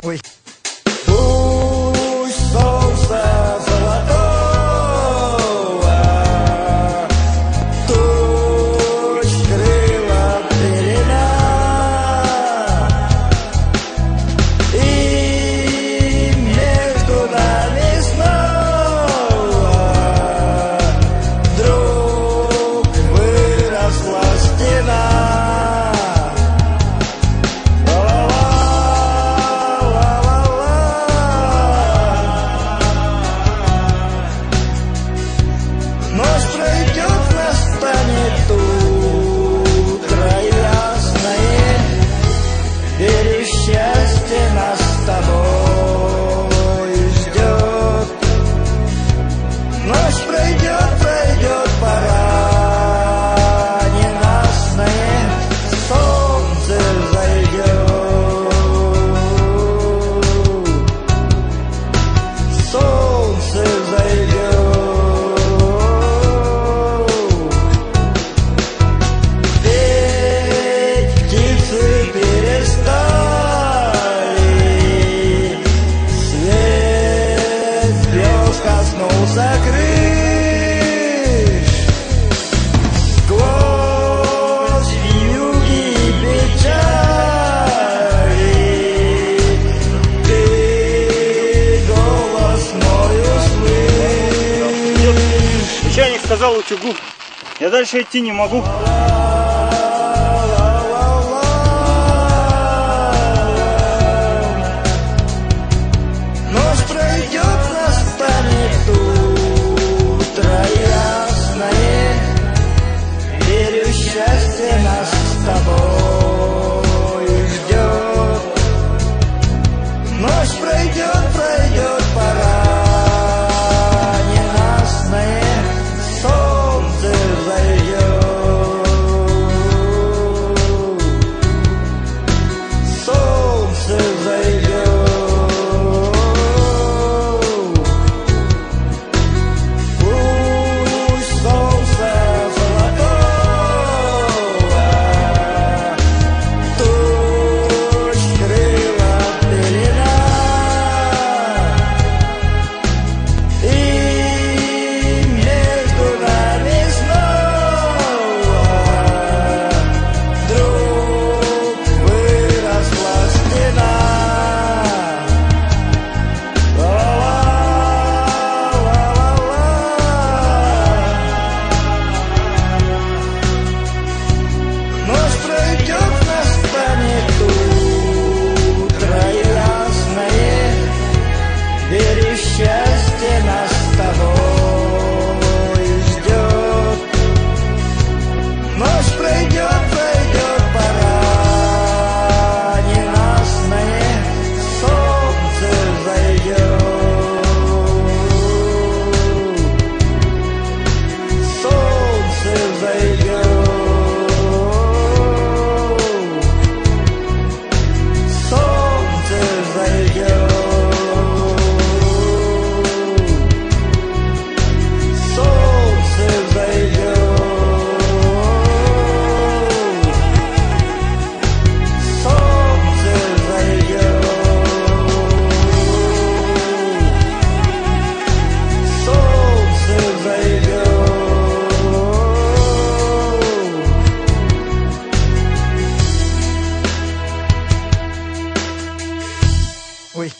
Ой. Пусть солнце золотого туч крыла пелена, и между нами снова вдруг выросла стена. Ночь пройдет, настанет утро ясное, верю, счастье нас с тобой ждет. Ночь пройдет, пройдет пора ненастная, солнце зайдет, солнце зайдет. Коснулся крыш, сквозь вьюги и печали ты голос мой услышь. Начальник сказал утюгу, я дальше идти не могу. Ночь пройдет, настанет утро ясное, верю, счастье нас с тобой ждет. Ночь пройдет, пройдет пора ненастная, солнце зайдет, солнце зайдет. Счастье нас с тобой ждет. Ночь пройдет, пройдет пора ненастная, солнце зайдет, солнце зайдет, солнце зайдет. Ой.